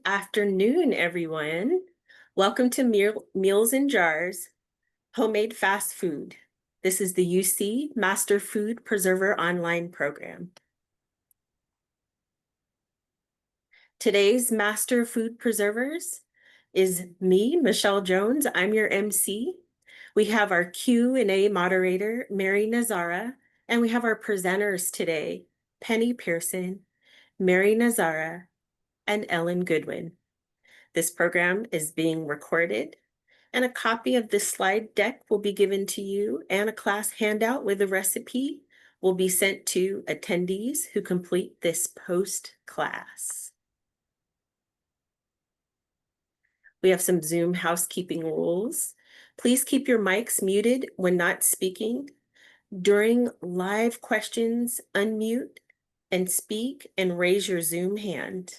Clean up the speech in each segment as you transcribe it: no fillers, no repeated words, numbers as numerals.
afternoon, everyone. Welcome to Meals in Jars, Homemade Fast Food. This is the UC Master Food Preserver online program. Today's Master Food Preservers is me, Michelle Jones. I'm your MC. We have our Q&A moderator, Mary Nazara, and we have our presenters today, Penny Pearson, Mary Nazara, and Ellen Goodwin. This program is being recorded, and a copy of this slide deck will be given to you, and a class handout with a recipe will be sent to attendees who complete this post-class. We have some Zoom housekeeping rules. Please keep your mics muted when not speaking. During live questions, unmute and speak and raise your Zoom hand.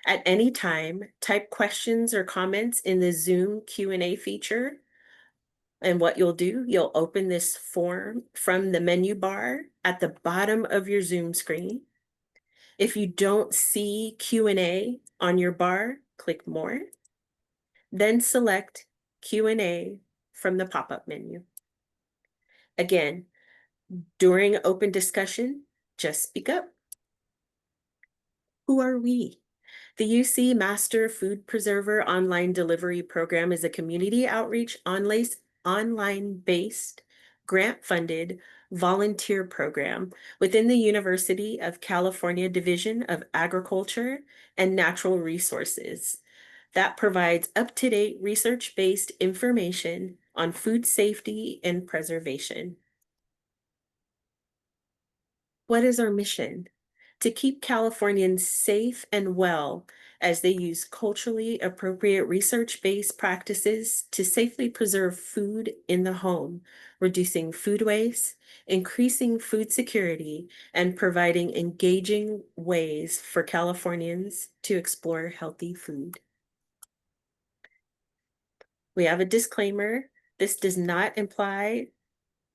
At any time, type questions or comments in the Zoom Q&A feature. And what you'll do, you'll open this form from the menu bar at the bottom of your Zoom screen. If you don't see Q&A on your bar, click More. Then select Q&A from the pop-up menu. Again, during open discussion, just speak up. Who are we? The UC Master Food Preserver Online Delivery Program is a community outreach online-based, grant-funded volunteer program within the University of California Division of Agriculture and Natural Resources that provides up-to-date research-based information on food safety and preservation. What is our mission? To keep Californians safe and well as they use culturally appropriate research-based practices to safely preserve food in the home, reducing food waste, increasing food security, and providing engaging ways for Californians to explore healthy food. We have a disclaimer. This does not imply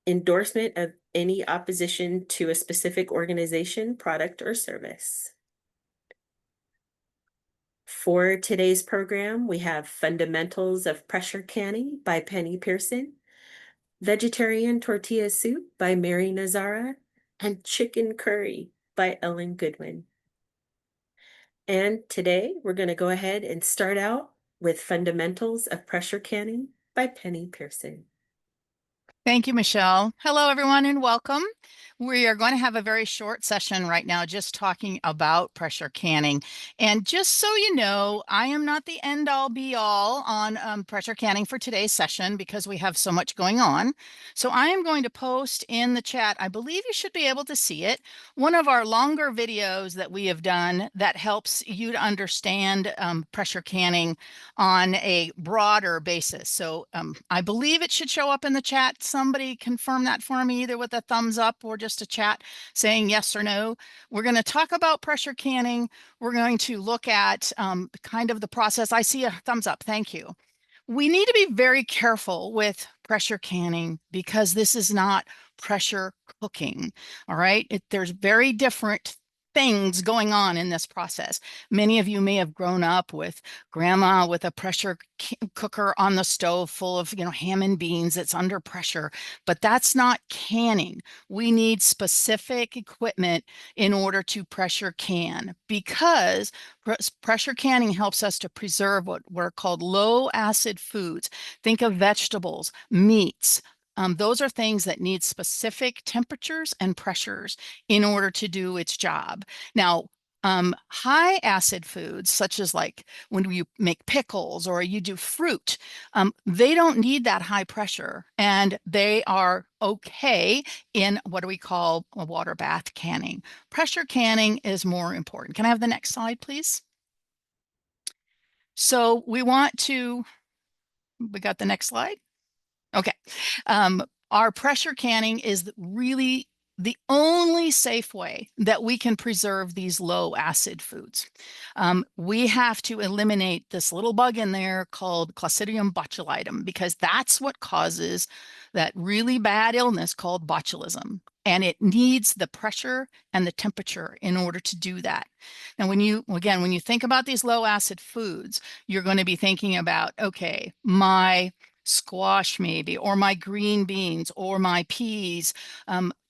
endorsement of any opposition to a specific organization, product, or service. For today's program, we have Fundamentals of Pressure Canning by Penny Pearson, Vegetarian Tortilla Soup by Mary Nazara, and Chicken Curry by Ellen Goodwin. And today we're going to go ahead and start out with Fundamentals of Pressure Canning by Penny Pearson. Thank you, Michelle. Hello, everyone, and welcome. We are going to have a very short session right now just talking about pressure canning. And just so you know, I am not the end-all be-all on pressure canning for today's session because we have so much going on. So I am going to post in the chat, I believe you should be able to see it, one of our longer videos that we have done that helps you to understand pressure canning on a broader basis. So I believe it should show up in the chat. Somebody confirm that for me, either with a thumbs up or just a chat saying yes or no. We're going to talk about pressure canning. We're going to look at kind of the process. I see a thumbs up. Thank you. We need to be very careful with pressure canning because this is not pressure cooking. All right. There's very different things going on in this process. Many of you may have grown up with grandma with a pressure cooker on the stove full of, ham and beans that's under pressure, but that's not canning. We need specific equipment in order to pressure can because pressure canning helps us to preserve what are called low acid foods. Think of vegetables, meats. Those are things that need specific temperatures and pressures in order to do its job. Now, high acid foods, such as like when you make pickles or you do fruit, they don't need that high pressure and they are okay in what we call a water bath canning. Pressure canning is more important. Can I have the next slide, please? So we got the next slide? Okay. Our pressure canning is really the only safe way that we can preserve these low acid foods. We have to eliminate this little bug in there called Clostridium botulinum, because that's what causes that really bad illness called botulism. And it needs the pressure and the temperature in order to do that. Now, when you think about these low acid foods, you're going to be thinking about, okay, my squash maybe, or my green beans, or my peas,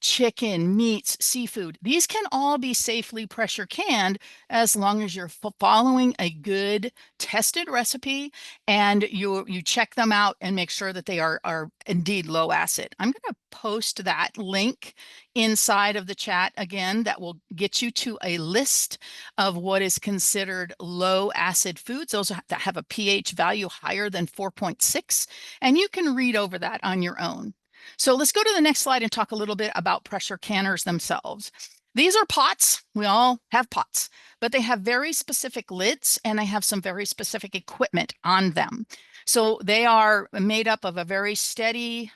chicken, meats, seafood. These can all be safely pressure canned as long as you're following a good tested recipe and you check them out and make sure that they are indeed low acid. I'm going to post that link inside of the chat again. That will get you to a list of what is considered low acid foods, those that have a pH value higher than 4.6, and you can read over that on your own. So let's go to the next slide and talk a little bit about pressure canners themselves. These are pots. We all have pots, but they have very specific lids and they have some very specific equipment on them. So they are made up of a very steady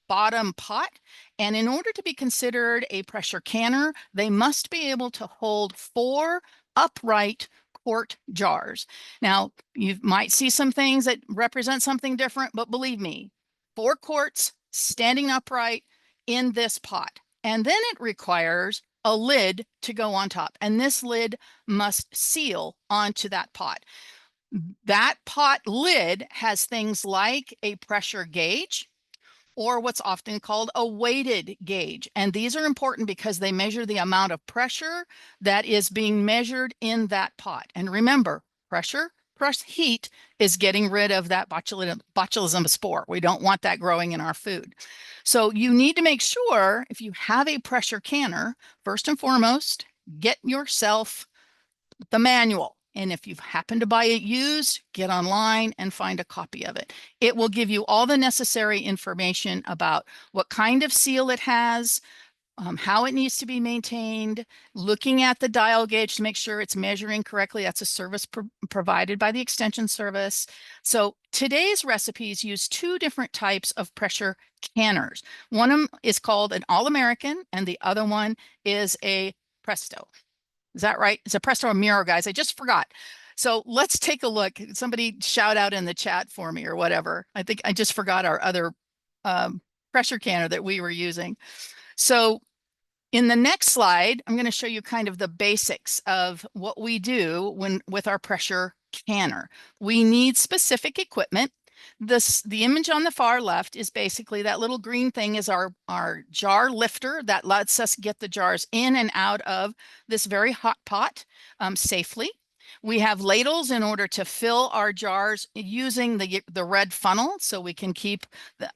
bottom pot. And in order to be considered a pressure canner, they must be able to hold 4 upright quart jars. Now, you might see some things that represent something different, but believe me, 4 quarts standing upright in this pot. And then it requires a lid to go on top. And this lid must seal onto that pot. That pot lid has things like a pressure gauge, or what's often called a weighted gauge. And these are important because they measure the amount of pressure that is being measured in that pot. And remember, pressure plus heat is getting rid of that botulism spore. We don't want that growing in our food. So you need to make sure, if you have a pressure canner, first and foremost, get yourself the manual. And if you happen to buy it used, get online and find a copy of it. It will give you all the necessary information about what kind of seal it has, how it needs to be maintained, looking at the dial gauge to make sure it's measuring correctly. That's a service provided by the Extension Service. So today's recipes use 2 different types of pressure canners. One of them is called an All-American, and the other one is a Presto. Is that right? It's a Presto or Miro, guys. I just forgot. So let's take a look. Somebody shout out in the chat for me or whatever. I think I just forgot our other pressure canner that we were using. So in the next slide, I'm going to show you kind of the basics of what we do with our pressure canner. We need specific equipment. The image on the far left is basically that little green thing is our jar lifter that lets us get the jars in and out of this very hot pot safely. We have ladles in order to fill our jars using the red funnel so we can keep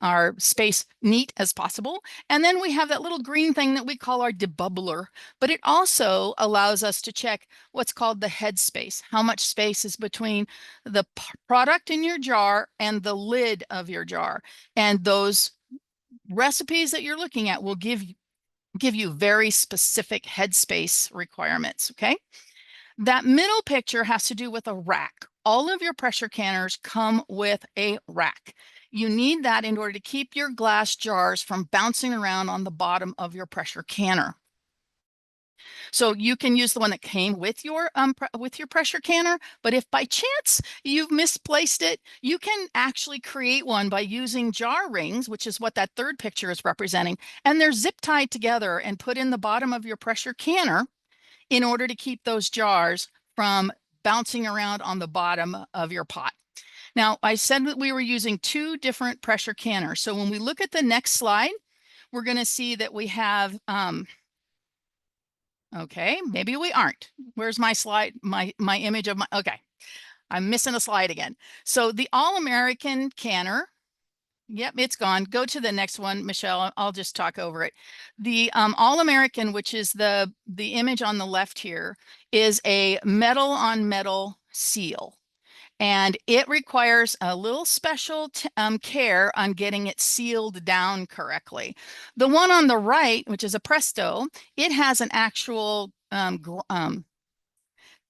our space neat as possible. And then we have that little green thing that we call our debubbler, but it also allows us to check what's called the head space, how much space is between the product in your jar and the lid of your jar. And those recipes that you're looking at will give you very specific headspace requirements, okay? That middle picture has to do with a rack. All of your pressure canners come with a rack. You need that in order to keep your glass jars from bouncing around on the bottom of your pressure canner. So you can use the one that came with your pressure canner, but if by chance you've misplaced it, you can actually create one by using jar rings, which is what that third picture is representing, and they're zip tied together and put in the bottom of your pressure canner in order to keep those jars from bouncing around on the bottom of your pot. Now, I said that we were using 2 different pressure canners. So when we look at the next slide, we're going to see that we have, okay, maybe we aren't. Where's my slide, my image of okay, I'm missing a slide again. So the All-American canner, yep, it's gone. Go to the next one, Michelle. I'll just talk over it. The All-American, which is the image on the left here, is a metal on metal seal. And it requires a little special care on getting it sealed down correctly. The one on the right, which is a Presto, it has an actual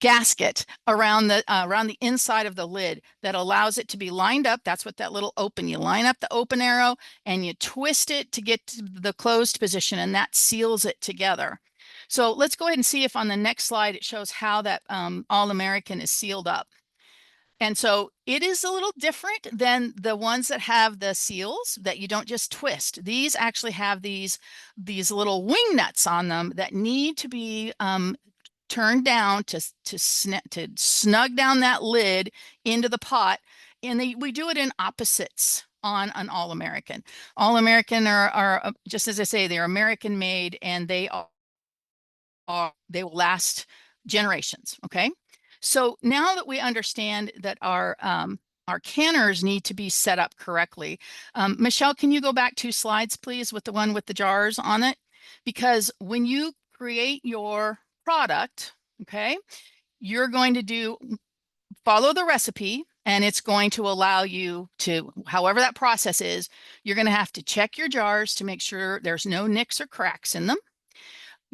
gasket around the inside of the lid that allows it to be lined up. That's what that little open, you line up the open arrow and you twist it to get to the closed position, and that seals it together. So let's go ahead and see if on the next slide it shows how that All-American is sealed up. And so it is a little different than the ones that have the seals that you don't just twist. These actually have these little wing nuts on them that need to be turned down to snug down that lid into the pot. And we do it in opposites on an All-American. All-American are just as I say, they're American made, and they will last generations. Okay. So now that we understand that our canners need to be set up correctly, Michelle, can you go back 2 slides, please, with the one with the jars on it? Because when you create your product, okay, you're going to follow the recipe, and it's going to allow you to, however that process is, you're going to have to check your jars to make sure there's no nicks or cracks in them.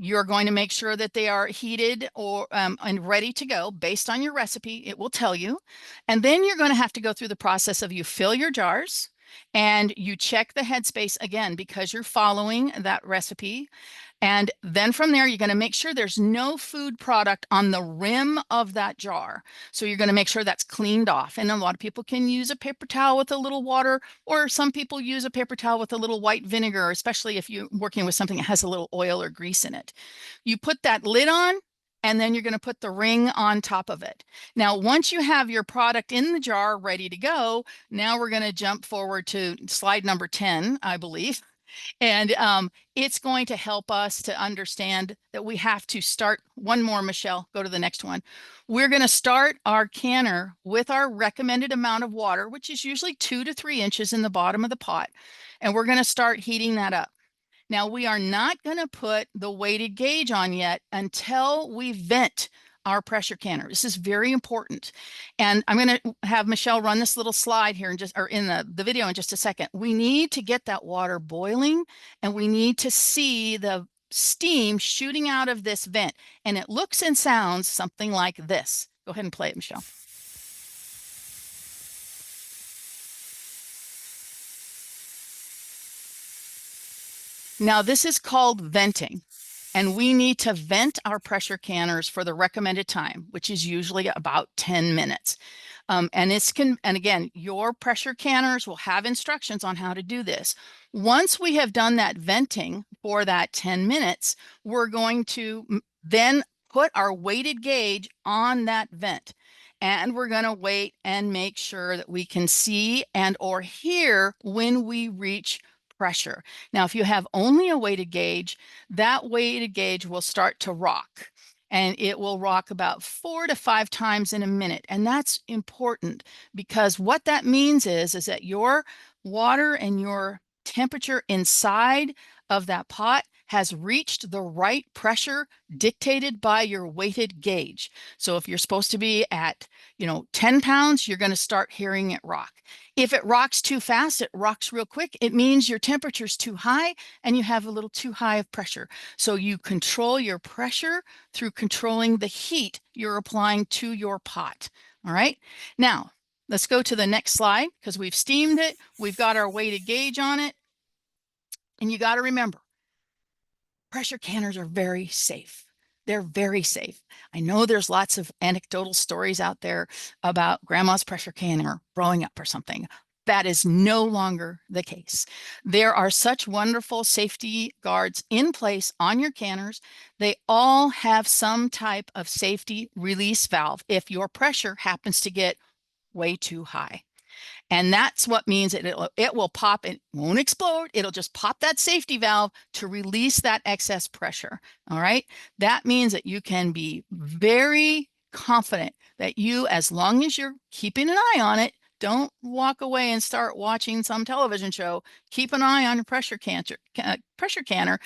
You're going to make sure that they are heated or and ready to go based on your recipe. It will tell you. And then you're going to have to go through the process of you fill your jars and you check the headspace again because you're following that recipe. And then from there, you're going to make sure there's no food product on the rim of that jar. So you're going to make sure that's cleaned off. And a lot of people can use a paper towel with a little water, or some people use a paper towel with a little white vinegar, especially if you're working with something that has a little oil or grease in it. You put that lid on, and then you're going to put the ring on top of it. Now, once you have your product in the jar ready to go, now we're going to jump forward to slide number 10, I believe. And it's going to help us to understand that we have to start one more, Michelle, go to the next one. We're going to start our canner with our recommended amount of water, which is usually 2 to 3 inches in the bottom of the pot. And we're going to start heating that up. Now, we are not going to put the weighted gauge on yet until we vent our pressure canner. This is very important. And I'm going to have Michelle run this little slide here in the video in just a second. We need to get that water boiling, and we need to see the steam shooting out of this vent. And it looks and sounds something like this. Go ahead and play it, Michelle. Now, this is called venting. And we need to vent our pressure canners for the recommended time, which is usually about 10 minutes. And again, your pressure canners will have instructions on how to do this. Once we have done that venting for that 10 minutes, we're going to then put our weighted gauge on that vent. And we're going to wait and make sure that we can see and or hear when we reach pressure. Now, if you have only a weighted gauge, that weighted gauge will start to rock, and it will rock about 4 to 5 times in a minute. And that's important because what that means is that your water and your temperature inside of that pot has reached the right pressure dictated by your weighted gauge. So if you're supposed to be at, 10 pounds, you're going to start hearing it rock. If it rocks too fast, it rocks real quick, it means your temperature's too high and you have a little too high of pressure. So you control your pressure through controlling the heat you're applying to your pot. All right. Now, let's go to the next slide because we've steamed it. We've got our weighted gauge on it. And you got to remember, pressure canners are very safe. They're very safe. I know there's lots of anecdotal stories out there about grandma's pressure canner blowing up or something. That is no longer the case. There are such wonderful safety guards in place on your canners. They all have some type of safety release valve if your pressure happens to get way too high. And that's what means it will pop. It won't explode. It'll just pop that safety valve to release that excess pressure. All right. That means that you can be very confident that you, as long as you're keeping an eye on it, don't walk away and start watching some television show. Keep an eye on your pressure canner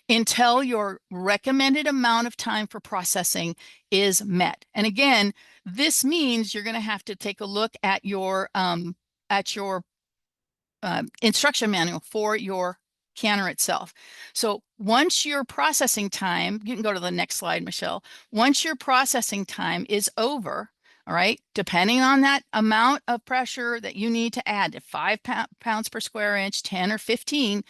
until your recommended amount of time for processing is met. And again, this means you're going to have to take a look at your instruction manual for your canner itself. So once your processing time, you can go to the next slide, Michelle. Once your processing time is over, all right, depending on that amount of pressure that you need to add to 5 pounds per square inch, 10 or 15,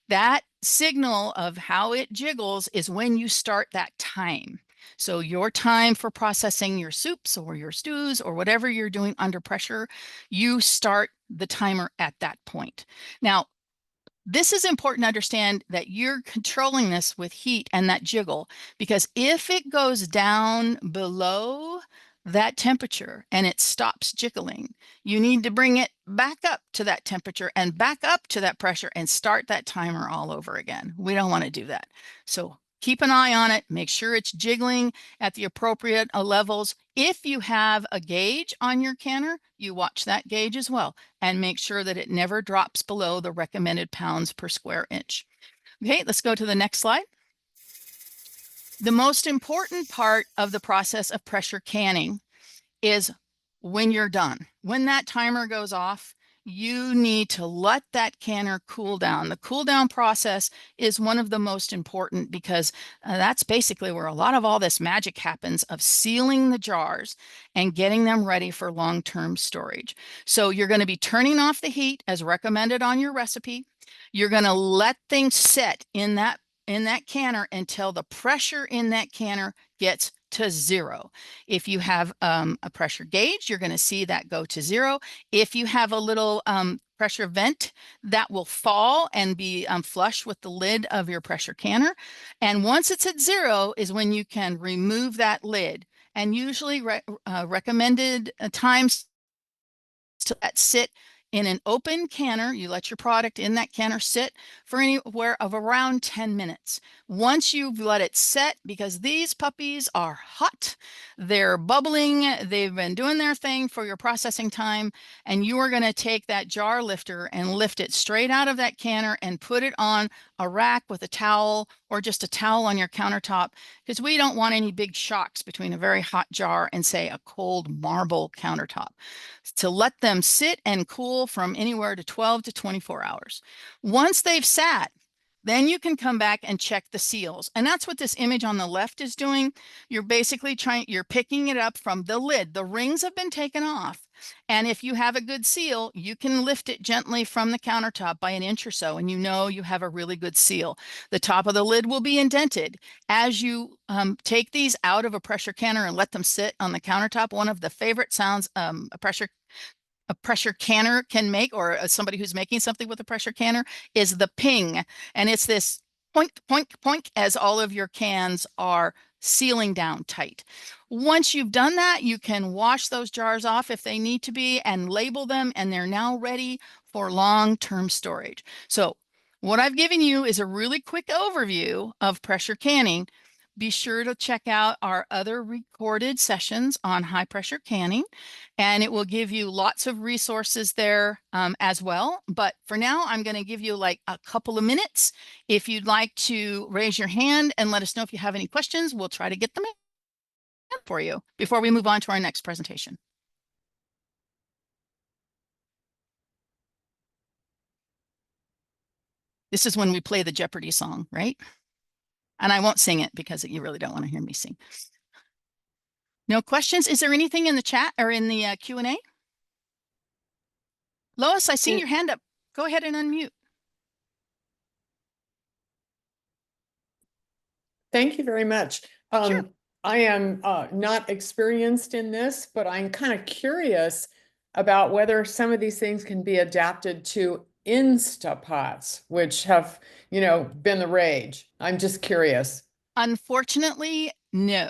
that signal of how it jiggles is when you start that time. So your time for processing your soups or your stews or whatever you're doing under pressure, you start the timer at that point. Now, this is important to understand that you're controlling this with heat and that jiggle, because if it goes down below that temperature and it stops jiggling, you need to bring it back up to that temperature and back up to that pressure and start that timer all over again. We don't want to do that. So keep an eye on it, make sure it's jiggling at the appropriate levels. If you have a gauge on your canner, you watch that gauge as well and make sure that it never drops below the recommended pounds per square inch. Okay, let's go to the next slide. The most important part of the process of pressure canning is when you're done. When that timer goes off, you need to let that canner cool down. The cool down process is one of the most important because that's basically where a lot of all this magic happens of sealing the jars and getting them ready for long-term storage. So you're going to be turning off the heat as recommended on your recipe. You're going to let things set in that canner until the pressure in that canner gets to 0. If you have a pressure gauge, you're going to see that go to 0. If you have a little pressure vent, that will fall and be flush with the lid of your pressure canner. And once it's at 0 is when you can remove that lid. And usually recommended times to let sit in an open canner. You let your product in that canner sit for anywhere of around 10 minutes. Once you've let it set, because these puppies are hot, they're bubbling, they've been doing their thing for your processing time, and you are going to take that jar lifter and lift it straight out of that canner and put it on a rack with a towel or just a towel on your countertop, because we don't want any big shocks between a very hot jar and, say, a cold marble countertop. To let them sit and cool from anywhere to 12 to 24 hours. Once they've sat, then you can come back and check the seals. And that's what this image on the left is doing. You're basically you're picking it up from the lid. The rings have been taken off. And if you have a good seal, you can lift it gently from the countertop by an inch or so, and you know you have a really good seal. The top of the lid will be indented. As you take these out of a pressure canner and let them sit on the countertop, one of the favorite sounds a pressure canner can make, or somebody who's making something with a pressure canner, is the ping. And it's this poink, poink, poink as all of your cans are sealing down tight. Once you've done that, you can wash those jars off if they need to be and label them, and they're now ready for long-term storage. So what I've given you is a really quick overview of pressure canning. Be sure to check out our other recorded sessions on high pressure canning, and it will give you lots of resources there as well. But for now, I'm going to give you like a couple of minutes. If you'd like to raise your hand and let us know if you have any questions, we'll try to get them in for you before we move on to our next presentation. This is when we play the Jeopardy song, right? And I won't sing it because you really don't want to hear me sing. No questions? Is there anything in the chat or in the Q&A? Lois, I see your hand up. Go ahead and unmute. Thank you very much. Sure. I am not experienced in this, but I'm kind of curious about whether some of these things can be adapted to Instapots, which have, been the rage. I'm just curious. Unfortunately, no.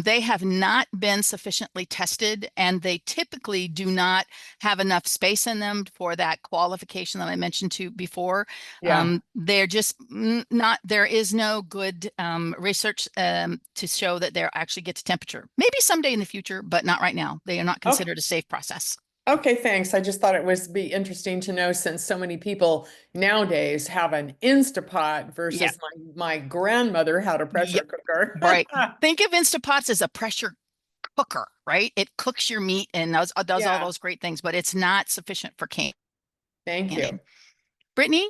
They have not been sufficiently tested, and they typically do not have enough space in them for that qualification that I mentioned to before. Yeah. They're just not, there is no good research to show that they'll actually get to temperature. Maybe someday in the future, but not right now. They are not considered a safe process. Okay, thanks. I just thought it was be interesting to know, since so many people nowadays have an Instapot versus my grandmother had a pressure cooker. Right. Think of Instapots as a pressure cooker, right? It cooks your meat and does all those great things, but it's not sufficient for canning. Thank you. Brittany?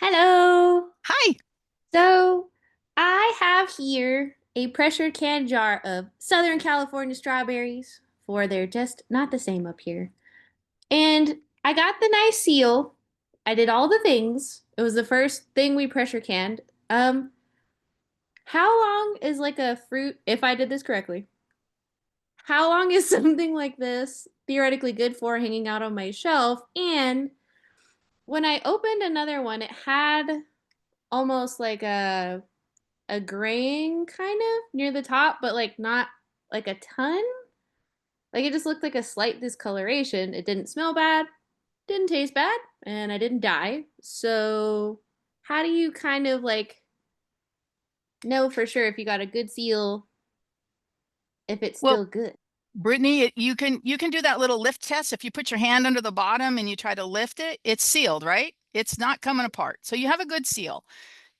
Hello. Hi. So I have here a pressure can jar of Southern California strawberries, for they're just not the same up here. And I got the nice seal. I did all the things. It was the first thing we pressure canned. How long is like a fruit, if I did this correctly? How long is something like this theoretically good for hanging out on my shelf? And when I opened another one, it had almost like a graying kind of near the top, but like not like a ton. Like it just looked like a slight discoloration. It didn't smell bad, didn't taste bad, and I didn't die. So, how do you kind of like know for sure if you got a good seal, if it's Well, still good? Brittany, you can do that little lift test. If you put your hand under the bottom and you try to lift it, it's sealed, right? It's not coming apart. So you have a good seal.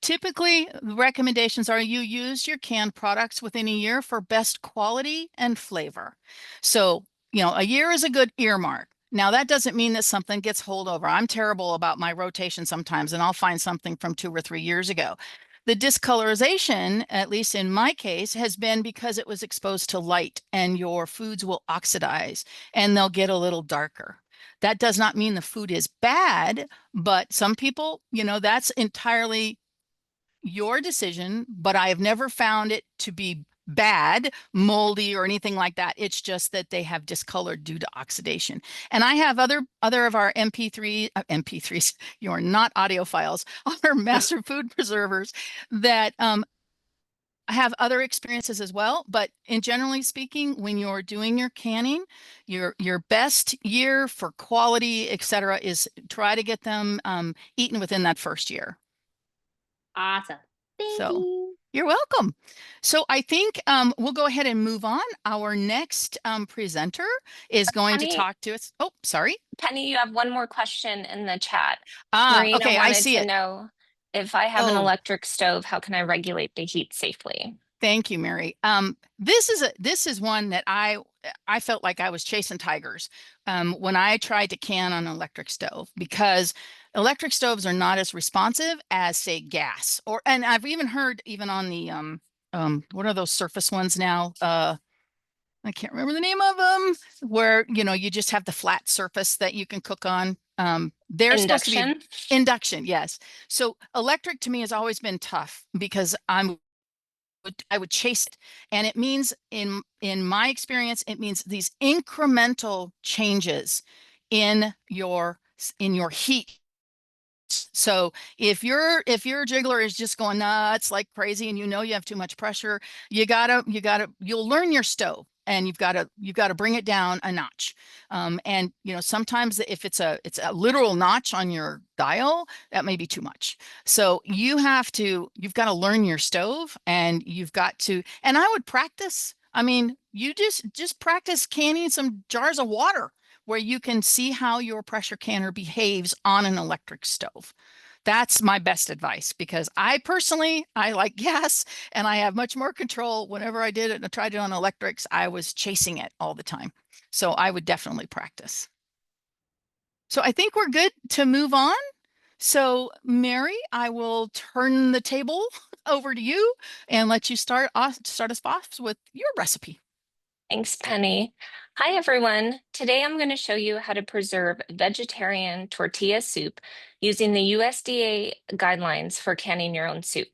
Typically, the recommendations are you use your canned products within a year for best quality and flavor. So, a year is a good earmark. Now, that doesn't mean that something gets holdover. I'm terrible about my rotation sometimes, and I'll find something from 2 or 3 years ago. The discolorization, at least in my case, has been because it was exposed to light and your foods will oxidize and they'll get a little darker. That does not mean the food is bad, but some people, that's entirely your decision, but I have never found it to be bad, moldy, or anything like that. It's just that they have discolored due to oxidation. And I have other of our MP3s, you are not audiophiles, our master food preservers that have other experiences as well. But in generally speaking, when you're doing your canning, your best year for quality, etc., is try to get them eaten within that first year. Awesome. Thank So you. you're welcome. So I think we'll go ahead and move on. Our next presenter is going to Penny, talk to us. Oh, sorry. Penny, you have one more question in the chat. Marina Okay, I wanted see to it. know if I have an Oh, electric stove, how can I regulate the heat safely? thank you, Mary. This is one that I felt like I was chasing tigers when I tried to can on an electric stove, because electric stoves are not as responsive as, say, gas. And I've even heard even on the what are those surface ones now? I can't remember the name of them, where you just have the flat surface that you can cook on. They're supposed to be Induction? induction, yes. So electric to me has always been tough because I would chase it. And it means in my experience, it means these incremental changes in your heat. So if your jiggler is just going nuts like crazy and you have too much pressure, you'll learn your stove and you've got to bring it down a notch. And sometimes if it's a literal notch on your dial, that may be too much. So you've got to learn your stove, and and I would practice. I mean, you just practice canning some jars of water where you can see how your pressure canner behaves on an electric stove. That's my best advice, because I like gas and I have much more control. Whenever I did it and I tried it on electrics, I was chasing it all the time. So I would definitely practice. So I think we're good to move on. So Mary, I will turn the table over to you and let you start us off with your recipe. Thanks, Penny. Hi, everyone. Today I'm going to show you how to preserve vegetarian tortilla soup using the USDA guidelines for canning your own soup.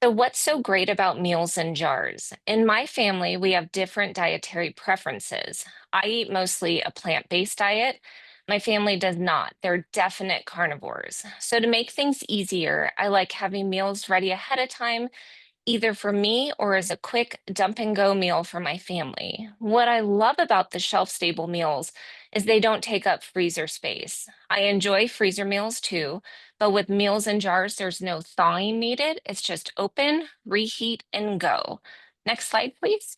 So what's so great about meals in jars? In my family, we have different dietary preferences. I eat mostly a plant-based diet. My family does not. They're definite carnivores. So to make things easier, I like having meals ready ahead of time, either for me or as a quick dump and go meal for my family. What I love about the shelf stable meals is they don't take up freezer space. I enjoy freezer meals too, but with meals in jars, there's no thawing needed. It's just open, reheat, and go. Next slide, please.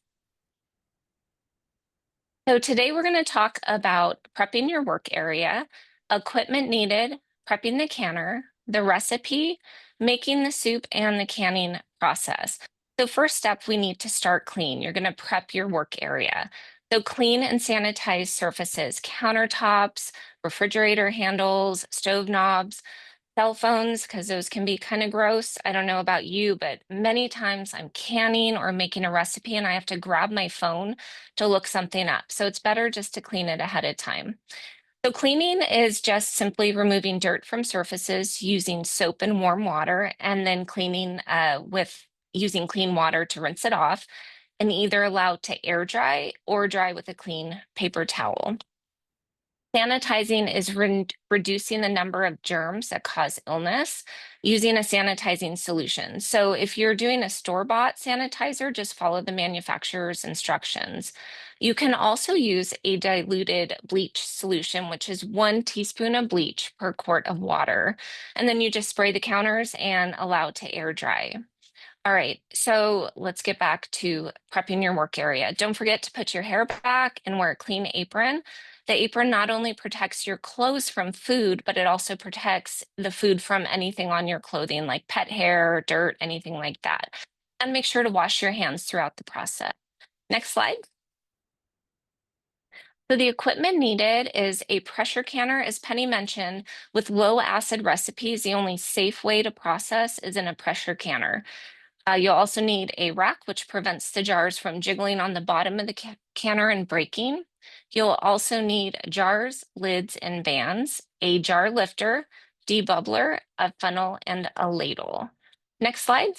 So today we're going to talk about prepping your work area, equipment needed, prepping the canner, the recipe, making the soup, and the canning process. So first step, we need to start clean. You're going to prep your work area. So clean and sanitize surfaces, countertops, refrigerator handles, stove knobs. cell phones, because those can be kind of gross. I don't know about you, but many times I'm canning or making a recipe and I have to grab my phone to look something up. So it's better just to clean it ahead of time. So cleaning is just simply removing dirt from surfaces using soap and warm water, and then cleaning with using clean water to rinse it off, and either allow to air dry or dry with a clean paper towel. Sanitizing is reducing the number of germs that cause illness using a sanitizing solution. So if you're doing a store-bought sanitizer, just follow the manufacturer's instructions. You can also use a diluted bleach solution, which is 1 teaspoon of bleach per quart of water. And then you just spray the counters and allow it to air dry. All right, so let's get back to prepping your work area. Don't forget to put your hair back and wear a clean apron. The apron not only protects your clothes from food, but it also protects the food from anything on your clothing, like pet hair, dirt, anything like that. And make sure to wash your hands throughout the process. Next slide. So the equipment needed is a pressure canner, as Penny mentioned. With low acid recipes, the only safe way to process is in a pressure canner. You'll also need a rack, which prevents the jars from jiggling on the bottom of the canner and breaking. You'll also need jars, lids, and bands, a jar lifter, debubbler, a funnel, and a ladle. Next slide.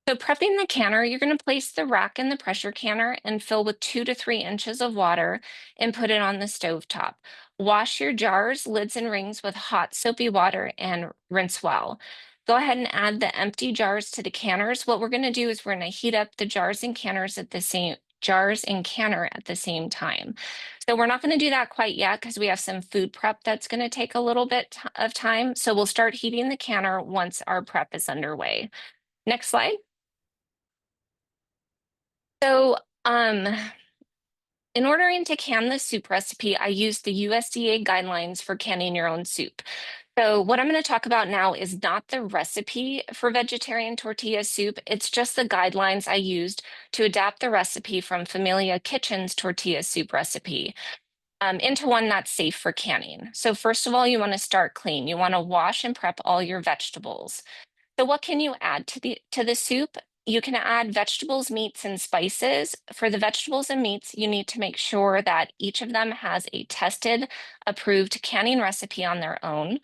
So prepping the canner, you're going to place the rack in the pressure canner and fill with 2 to 3 inches of water and put it on the stove top. Wash your jars, lids, and rings with hot soapy water and rinse well. Go ahead and add the empty jars to the canners. What we're going to do is we're going to heat up the jars and canners at the same time. So we're not going to do that quite yet because we have some food prep that's going to take a little bit of time. So we'll start heating the canner once our prep is underway. Next slide. So, in ordering to can the soup recipe, I used the USDA guidelines for canning your own soup. So what I'm going to talk about now is not the recipe for vegetarian tortilla soup. It's just the guidelines I used to adapt the recipe from Familia Kitchen's tortilla soup recipe into one that's safe for canning. So first of all, you want to start clean. You want to wash and prep all your vegetables. So what can you add to the soup? You can add vegetables, meats, and spices. For the vegetables and meats, you need to make sure that each of them has a tested, approved canning recipe on their own.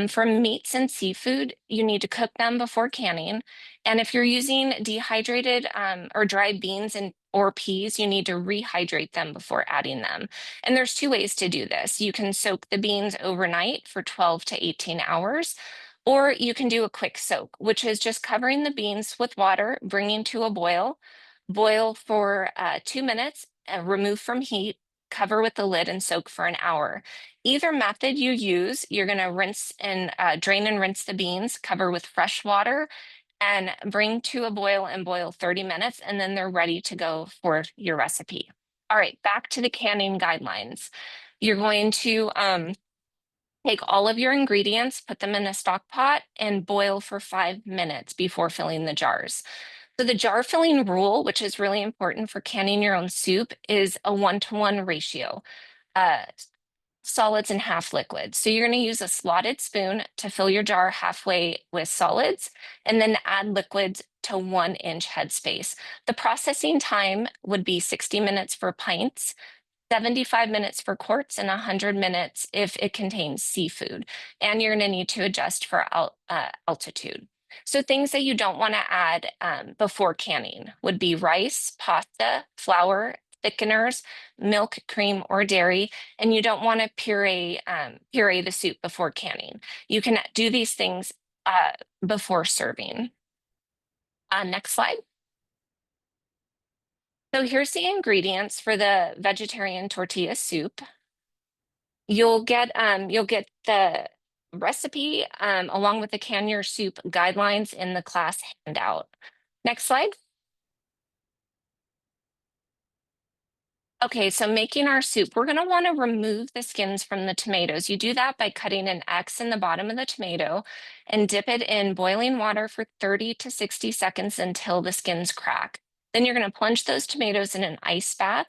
For meats and seafood, you need to cook them before canning. And if you're using dehydrated or dried beans or peas, you need to rehydrate them before adding them. And there's 2 ways to do this. You can soak the beans overnight for 12 to 18 hours, or you can do a quick soak, which is just covering the beans with water, bringing to a boil for 2 minutes, remove from heat, cover with the lid, and soak for an hour. Either method you use, you're going to rinse and drain and rinse the beans, cover with fresh water, and bring to a boil and boil 30 minutes, and then they're ready to go for your recipe. All right, back to the canning guidelines. You're going to take all of your ingredients, put them in a stock pot, and boil for 5 minutes before filling the jars. So the jar filling rule, which is really important for canning your own soup, is a 1-to-1 ratio, solids and half liquids. So you're going to use a slotted spoon to fill your jar halfway with solids, and then add liquids to 1-inch headspace. The processing time would be 60 minutes for pints, 75 minutes for quarts, and 100 minutes if it contains seafood. And you're going to need to adjust for altitude. So things that you don't want to add before canning would be rice, pasta, flour, thickeners, milk, cream, or dairy. And you don't want to puree the soup before canning. You can do these things before serving. Next slide. So here's the ingredients for the vegetarian tortilla soup. You'll get the recipe along with the Can Your Soup guidelines in the class handout. Next slide. Okay, so making our soup, we're going to want to remove the skins from the tomatoes. You do that by cutting an X in the bottom of the tomato and dip it in boiling water for 30 to 60 seconds until the skins crack. Then you're going to plunge those tomatoes in an ice bath.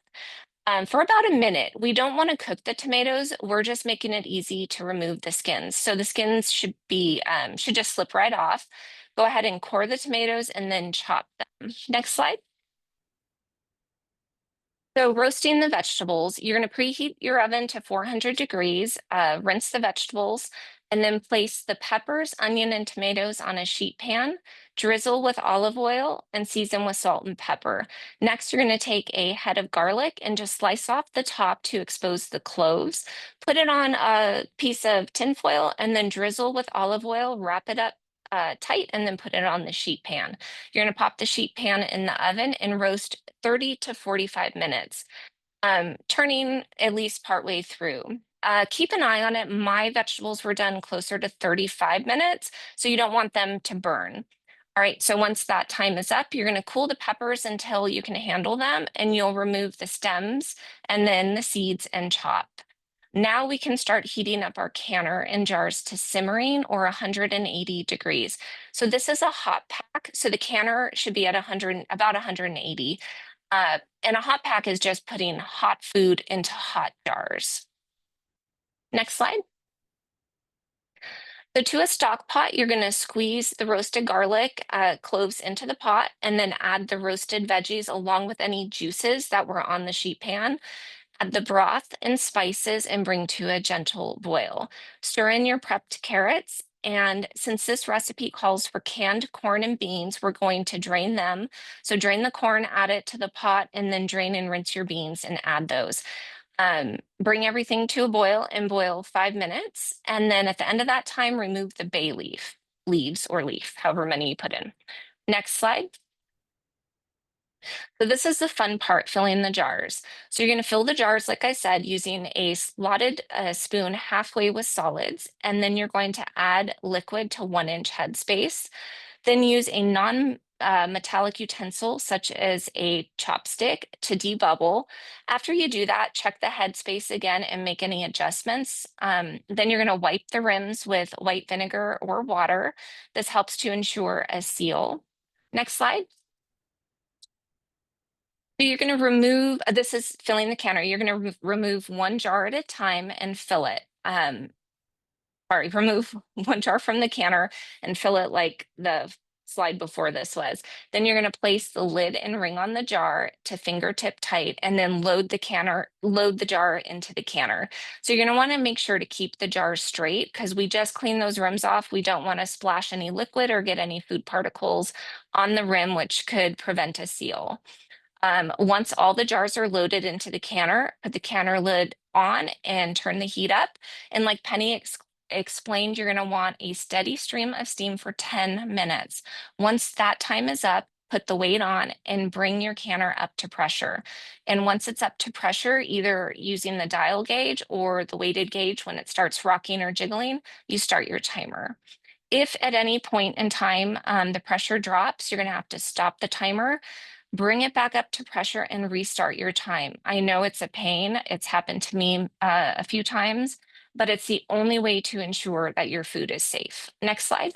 for about a minute. We don't want to cook the tomatoes. We're just making it easy to remove the skins. So the skins should just slip right off. Go ahead and core the tomatoes and then chop them. Next slide. So roasting the vegetables, you're going to preheat your oven to 400 degrees, rinse the vegetables, and then place the peppers, onion, and tomatoes on a sheet pan, drizzle with olive oil, and season with salt and pepper. Next, you're going to take a head of garlic and just slice off the top to expose the cloves. Put it on a piece of tin foil and then drizzle with olive oil, wrap it up tight, and then put it on the sheet pan. You're going to pop the sheet pan in the oven and roast 30 to 45 minutes, turning at least partway through. Keep an eye on it. My vegetables were done closer to 35 minutes, so you don't want them to burn. All right, so once that time is up, you're going to cool the peppers until you can handle them, and you'll remove the stems and then the seeds and chop. Now we can start heating up our canner and jars to simmering or 180 degrees. So this is a hot pack. So the canner should be at about 180. And a hot pack is just putting hot food into hot jars. Next slide. So to a stock pot, you're going to squeeze the roasted garlic cloves into the pot and then add the roasted veggies along with any juices that were on the sheet pan. Add the broth and spices and bring to a gentle boil. Stir in your prepped carrots. And since this recipe calls for canned corn and beans, we're going to drain them. So drain the corn, add it to the pot, and then drain and rinse your beans and add those. Bring everything to a boil and boil 5 minutes. And then at the end of that time, remove the bay leaves, however many you put in. Next slide. So this is the fun part, filling the jars. So you're going to fill the jars, like I said, using a slotted spoon halfway with solids, and then you're going to add liquid to 1-inch headspace. Then use a non-metallic utensil, such as a chopstick, to debubble. After you do that, check the headspace again and make any adjustments. Then you're going to wipe the rims with white vinegar or water. This helps to ensure a seal. Next slide. So you're going to remove, this is filling the canner. You're going to remove 1 jar at a time and fill it. Remove 1 jar from the canner and fill it like the slide before this was. Then you're going to place the lid and ring on the jar to fingertip tight, and then load the jar into the canner. So you're going to want to make sure to keep the jar straight because we just cleaned those rims off. We don't want to splash any liquid or get any food particles on the rim, which could prevent a seal. Once all the jars are loaded into the canner, put the canner lid on and turn the heat up. And like Penny explained, you're going to want a steady stream of steam for 10 minutes. Once that time is up, put the weight on and bring your canner up to pressure. And once it's up to pressure, either using the dial gauge or the weighted gauge, when it starts rocking or jiggling, you start your timer. If at any point in time the pressure drops, you're going to have to stop the timer, bring it back up to pressure, and restart your time. I know it's a pain. It's happened to me a few times, but it's the only way to ensure that your food is safe. Next slide.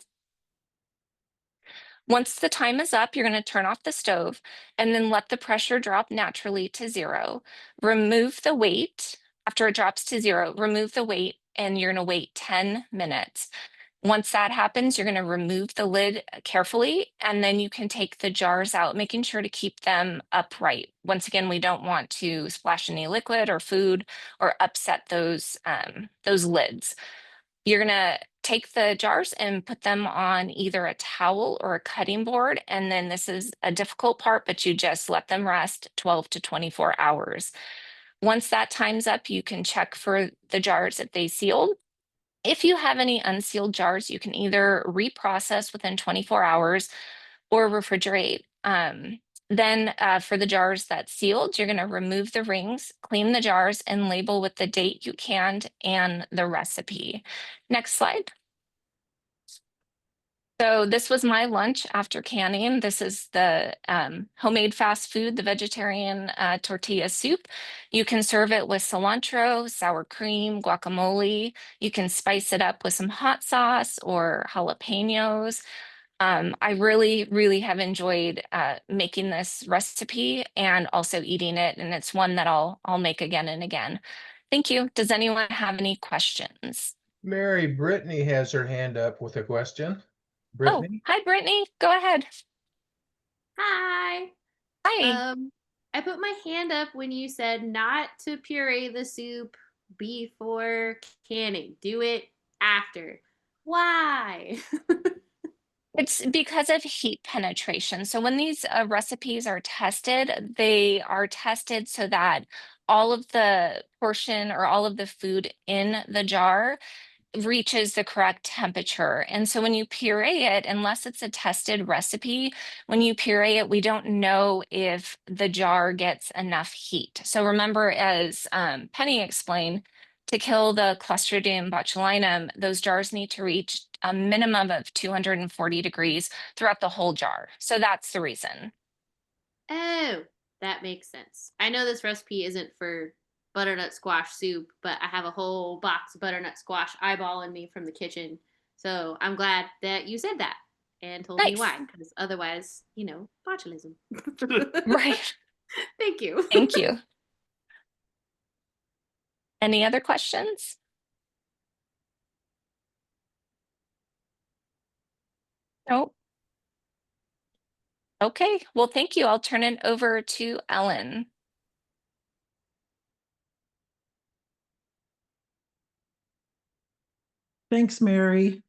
Once the time is up, you're going to turn off the stove and then let the pressure drop naturally to 0. Remove the weight. After it drops to 0, remove the weight, and you're going to wait 10 minutes. Once that happens, you're going to remove the lid carefully, and then you can take the jars out, making sure to keep them upright. Once again, we don't want to splash any liquid or food or upset those lids. You're going to take the jars and put them on either a towel or a cutting board. And then this is a difficult part, but you just let them rest 12 to 24 hours. Once that time's up, you can check for the jars that they sealed. If you have any unsealed jars, you can either reprocess within 24 hours or refrigerate. Then for the jars that's sealed, you're going to remove the rings, clean the jars, and label with the date you canned and the recipe. Next slide. So this was my lunch after canning. This is the homemade fast food, the vegetarian tortilla soup. You can serve it with cilantro, sour cream, guacamole. You can spice it up with some hot sauce or jalapenos. I really, really have enjoyed making this recipe and also eating it, and it's one that I'll make again and again. Thank you. Does anyone have any questions? Mary, Brittany has her hand up with a question. Oh, Brittany? hi, Brittany. Go ahead. Hi. Hi. I put my hand up when you said not to puree the soup before canning. Do it after. Why? It's because of heat penetration. So when these recipes are tested, they are tested so that all of the portion or all of the food in the jar reaches the correct temperature. And so when you puree it, unless it's a tested recipe, when you puree it, we don't know if the jar gets enough heat. So remember, as Penny explained, to kill the Clostridium botulinum, those jars need to reach a minimum of 240 degrees throughout the whole jar. So that's the reason. Oh, that makes sense. I know this recipe isn't for butternut squash soup, but I have a whole box of butternut squash eyeballing me from the kitchen. So I'm glad that you said that and told me Nice. why, because otherwise, botulism. Right. Thank you. Thank you. Any other questions? Nope. Okay, well, thank you. I'll turn it over to Ellen. Thanks, Mary.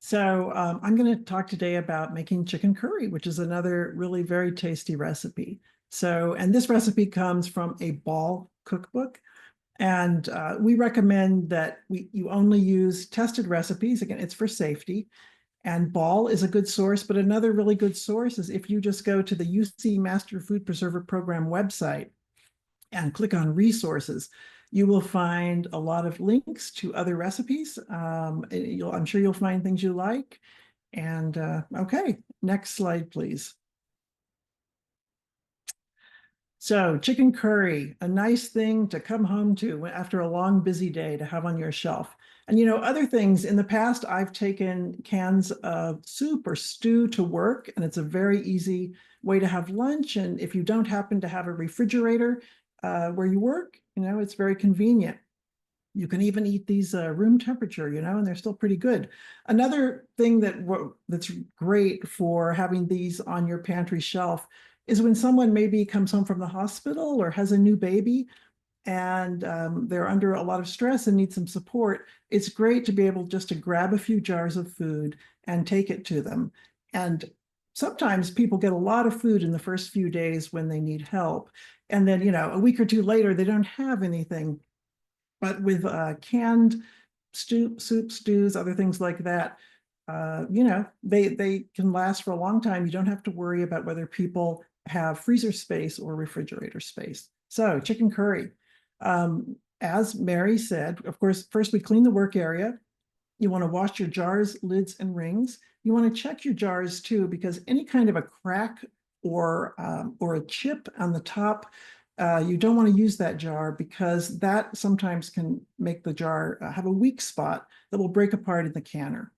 So I'm going to talk today about making chicken curry, which is another really very tasty recipe. And this recipe comes from a Ball cookbook. And we recommend that you only use tested recipes. Again, it's for safety. And Ball is a good source, but another really good source is if you just go to the UC Master Food Preserver Program website and click on resources, you will find a lot of links to other recipes. I'm sure you'll find things you like. And okay, next slide, please. So chicken curry, a nice thing to come home to after a long, busy day to have on your shelf. And other things, in the past, I've taken cans of soup or stew to work, and it's a very easy way to have lunch. And if you don't happen to have a refrigerator where you work, it's very convenient. You can even eat these room temperature, and they're still pretty good. Another thing that's great for having these on your pantry shelf is when someone maybe comes home from the hospital or has a new baby and they're under a lot of stress and need some support. It's great to be able just to grab a few jars of food and take it to them. And sometimes people get a lot of food in the first few days when they need help. And then, a week or two later, they don't have anything. But with canned soup, stews, other things like that, they can last for a long time. You don't have to worry about whether people have freezer space or refrigerator space. So chicken curry. As Mary said, of course, first we clean the work area. You want to wash your jars, lids, and rings. You want to check your jars too, because any kind of a crack or a chip on the top, you don't want to use that jar because that sometimes can make the jar have a weak spot that will break apart in the canner.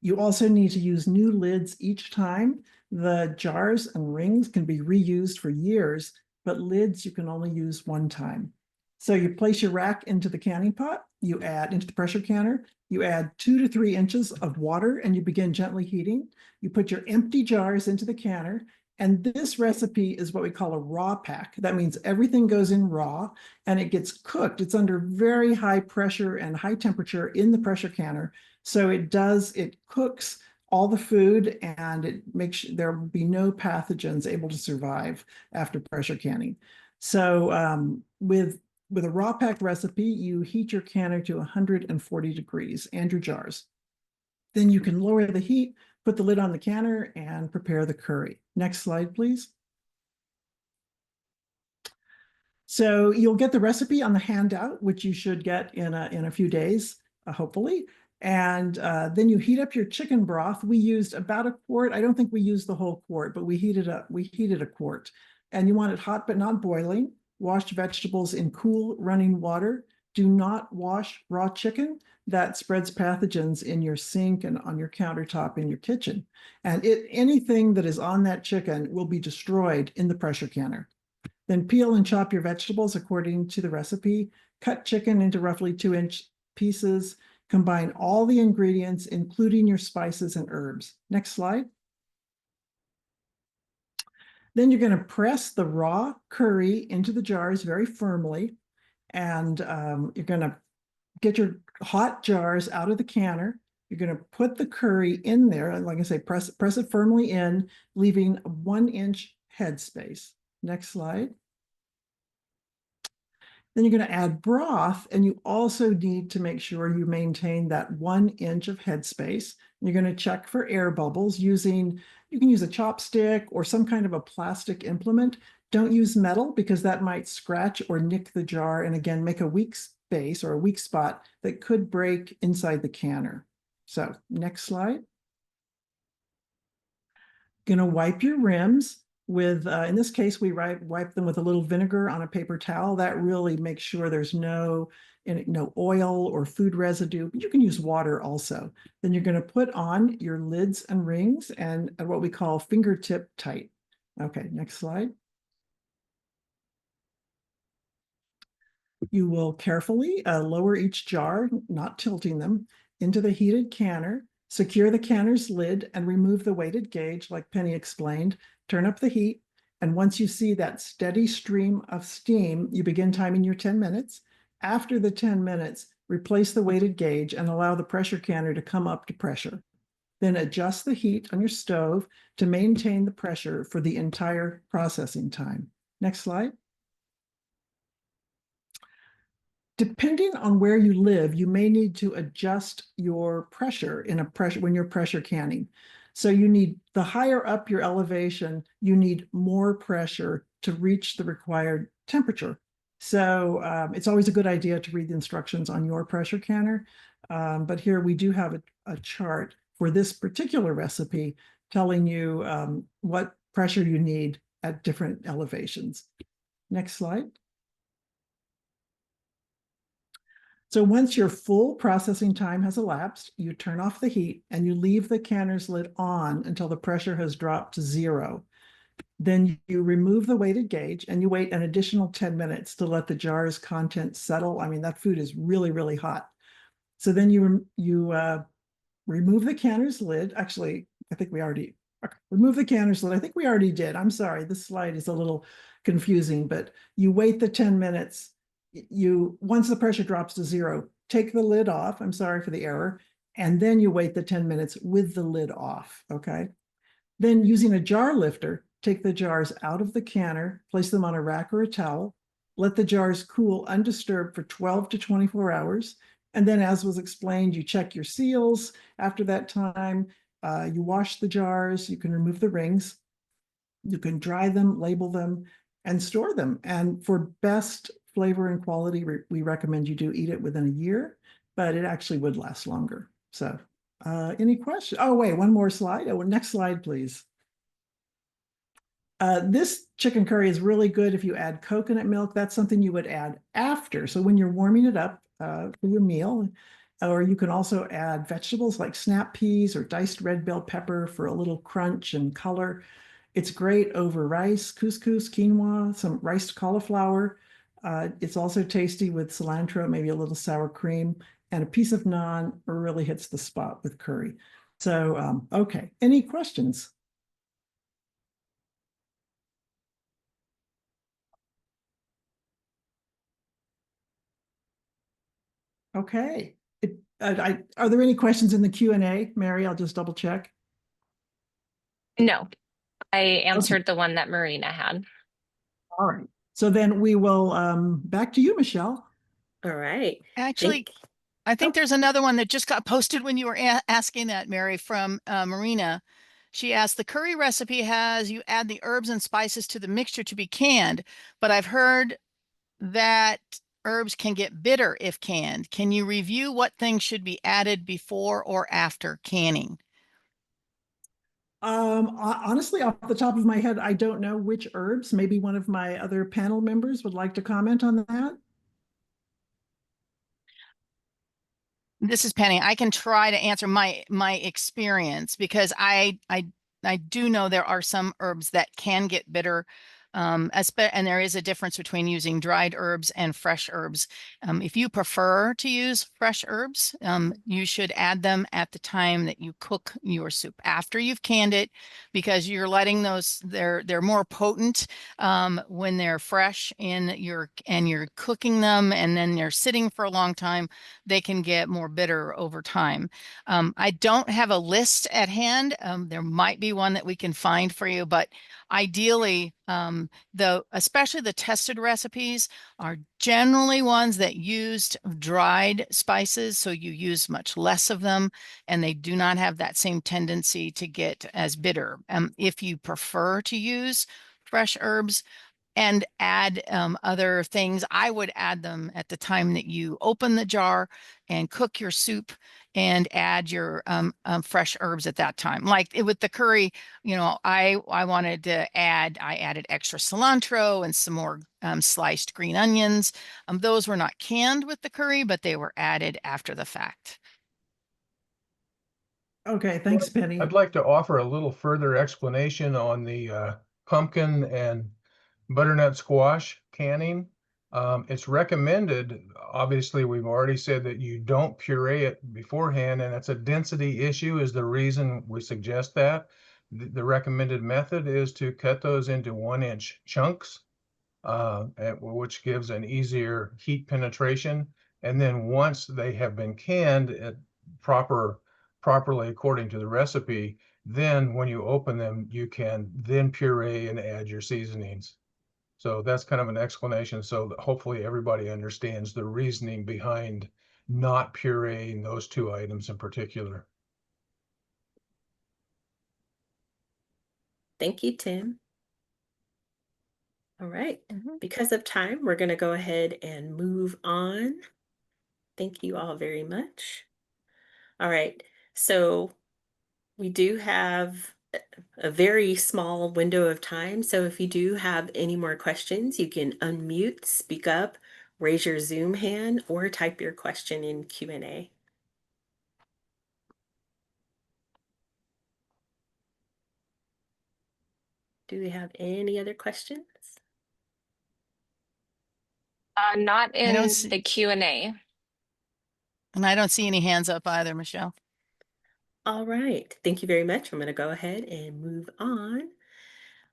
You also need to use new lids each time. The jars and rings can be reused for years, but lids you can only use one time. So you place your rack into the canning pot, you add into the pressure canner, you add 2 to 3 inches of water and you begin gently heating. You put your empty jars into the canner, and this recipe is what we call a raw pack. That means everything goes in raw and it gets cooked. It's under very high pressure and high temperature in the pressure canner. So it cooks all the food and it makes sure there will be no pathogens able to survive after pressure canning. So with a raw pack recipe, you heat your canner to 140 degrees and your jars. Then you can lower the heat, put the lid on the canner, and prepare the curry. Next slide, please. So you'll get the recipe on the handout, which you should get in a few days, hopefully. And then you heat up your chicken broth. We used about a quart. I don't think we used the whole quart, but we heated a quart. And you want it hot but not boiling. Washed vegetables in cool running water. Do not wash raw chicken. That spreads pathogens in your sink and on your countertop in your kitchen. And anything that is on that chicken will be destroyed in the pressure canner. Then peel and chop your vegetables according to the recipe. Cut chicken into roughly 2-inch pieces. Combine all the ingredients, including your spices and herbs. Next slide. Then you're going to press the raw curry into the jars very firmly. And you're going to get your hot jars out of the canner. You're going to put the curry in there. Like I say, press it firmly in, leaving a 1-inch headspace. Next slide. Then you're going to add broth, and you also need to make sure you maintain that 1 inch of headspace. You're going to check for air bubbles you can use a chopstick or some kind of a plastic implement. Don't use metal because that might scratch or nick the jar and again, make a weak space or a weak spot that could break inside the canner. So next slide. Going to wipe your rims with, in this case, we wipe them with a little vinegar on a paper towel. That really makes sure there's no oil or food residue, but you can use water also. Then you're going to put on your lids and rings and what we call fingertip tight. Okay, next slide. You will carefully lower each jar, not tilting them, into the heated canner. Secure the canner's lid and remove the weighted gauge, like Penny explained. Turn up the heat, and once you see that steady stream of steam, you begin timing your 10 minutes. After the 10 minutes, replace the weighted gauge and allow the pressure canner to come up to pressure. Then adjust the heat on your stove to maintain the pressure for the entire processing time. Next slide. Depending on where you live, you may need to adjust your pressure when you're pressure canning. So you need, the higher up your elevation, you need more pressure to reach the required temperature. So it's always a good idea to read the instructions on your pressure canner. But here we do have a chart for this particular recipe telling you what pressure you need at different elevations. Next slide. So once your full processing time has elapsed, you turn off the heat and you leave the canner's lid on until the pressure has dropped to 0. Then you remove the weighted gauge and you wait an additional 10 minutes to let the jar's contents settle. I mean, that food is really, really hot. So then you remove the canner's lid. Actually, I think we already remove the canner's lid. I think we already did. I'm sorry, this slide is a little confusing, but you wait the 10 minutes. Once the pressure drops to 0, take the lid off. I'm sorry for the error. And then you wait the 10 minutes with the lid off, okay? Then using a jar lifter, take the jars out of the canner, place them on a rack or a towel, let the jars cool undisturbed for 12 to 24 hours. And then as was explained, you check your seals. After that time, you wash the jars, you can remove the rings, you can dry them, label them, and store them. And for best flavor and quality, we recommend you do eat it within a year, but it actually would last longer. So any questions? Oh, wait, one more slide. Oh, next slide, please. This chicken curry is really good if you add coconut milk. That's something you would add after. So when you're warming it up for your meal, or you can also add vegetables like snap peas or diced red bell pepper for a little crunch and color. It's great over rice, couscous, quinoa, some riced cauliflower. It's also tasty with cilantro, maybe a little sour cream, and a piece of naan really hits the spot with curry. So, okay, any questions? Okay. Are there any questions in the Q&A, Mary? I'll just double check. No, I answered the one that Marina had. All right. So then we will, back to you, Michelle. All right. Actually, I think there's another one that just got posted when you were asking that, Mary, from Marina. She asked, the curry recipe has you add the herbs and spices to the mixture to be canned, but I've heard that herbs can get bitter if canned. Can you review what things should be added before or after canning? Honestly, off the top of my head, I don't know which herbs. Maybe one of my other panel members would like to comment on that. This is Penny. I can try to answer my experience because I do know there are some herbs that can get bitter. And there is a difference between using dried herbs and fresh herbs. If you prefer to use fresh herbs, you should add them at the time that you cook your soup after you've canned it, because you're letting those, they're more potent when they're fresh and you're cooking them, and then they're sitting for a long time. They can get more bitter over time. I don't have a list at hand. There might be one that we can find for you, but ideally, especially the tested recipes are generally ones that used dried spices, so you use much less of them, and they do not have that same tendency to get as bitter. If you prefer to use fresh herbs and add other things, I would add them at the time that you open the jar and cook your soup, and add your fresh herbs at that time. Like with the curry, I wanted to I added extra cilantro and some more sliced green onions. Those were not canned with the curry, but they were added after the fact. Okay, thanks, Penny. I'd like to offer a little further explanation on the pumpkin and butternut squash canning. It's recommended, obviously, we've already said that you don't puree it beforehand, and it's a density issue is the reason we suggest that. The recommended method is to cut those into 1-inch chunks, which gives an easier heat penetration. And then once they have been canned properly according to the recipe, then when you open them, you can then puree and add your seasonings. So that's kind of an explanation, so that hopefully everybody understands the reasoning behind not pureeing those two items in particular. Thank you, Tim. All right, because of time, we're going to go ahead and move on. Thank you all very much. All right, so we do have a very small window of time. So if you do have any more questions, you can unmute, speak up, raise your Zoom hand, or type your question in Q&A. Do we have any other questions? Not in don't see- the Q&A. And I don't see any hands up either, Michelle. All right, thank you very much. I'm going to go ahead and move on.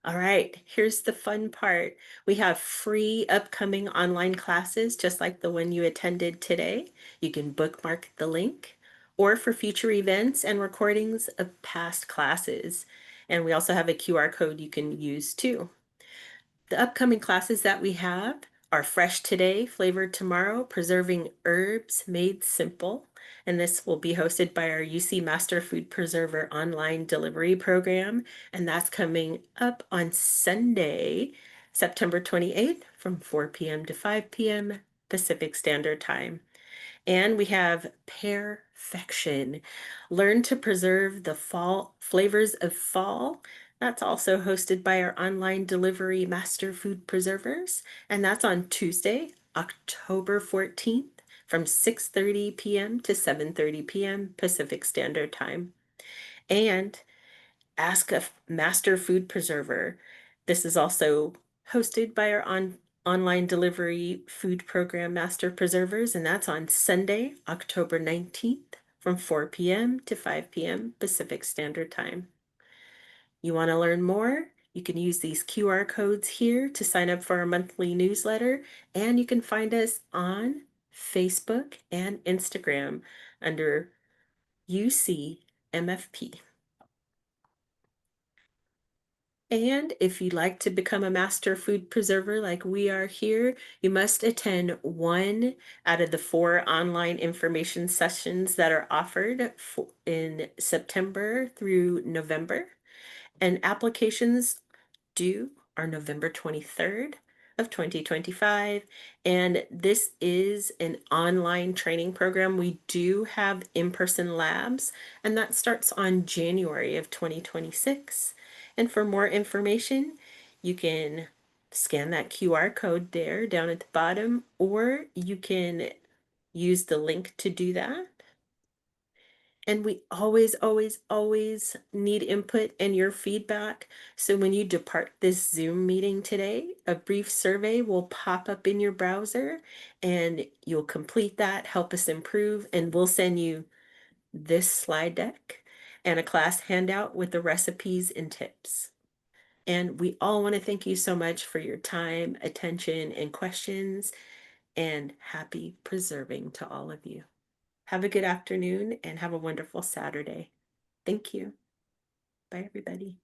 All right, here's the fun part. We have free upcoming online classes, just like the one you attended today. You can bookmark the link, or for future events and recordings of past classes. And we also have a QR code you can use too. The upcoming classes that we have are Fresh Today, Flavored Tomorrow, Preserving Herbs Made Simple. And this will be hosted by our UC Master Food Preserver online delivery program. And that's coming up on Sunday, September 28th from 4 p.m. to 5 p.m. Pacific Standard Time. And we have Pearfection, Learn to Preserve the Fall Flavors of Fall. That's also hosted by our online delivery Master Food Preservers. And that's on Tuesday, October 14th from 6:30 p.m. to 7:30 p.m. Pacific Standard Time. And Ask a Master Food Preserver. This is also hosted by our online delivery food program Master Preservers, and that's on Sunday, October 19th from 4 p.m. to 5 p.m. Pacific Standard Time. You want to learn more? You can use these QR codes here to sign up for our monthly newsletter, and you can find us on Facebook and Instagram under UCMFP. And if you'd like to become a master food preserver like we are here, you must attend one out of the 4 online information sessions that are offered in September through November. And applications due are November 23rd of 2025. And this is an online training program. We do have in-person labs, and that starts on January of 2026. And for more information, you can scan that QR code there down at the bottom, or you can use the link to do that. And we always, always, always need input and your feedback. So when you depart this Zoom meeting today, a brief survey will pop up in your browser and you'll complete that, help us improve, and we'll send you this slide deck and a class handout with the recipes and tips. And we all want to thank you so much for your time, attention, and questions, and happy preserving to all of you. Have a good afternoon and have a wonderful Saturday. Thank you. Bye, everybody.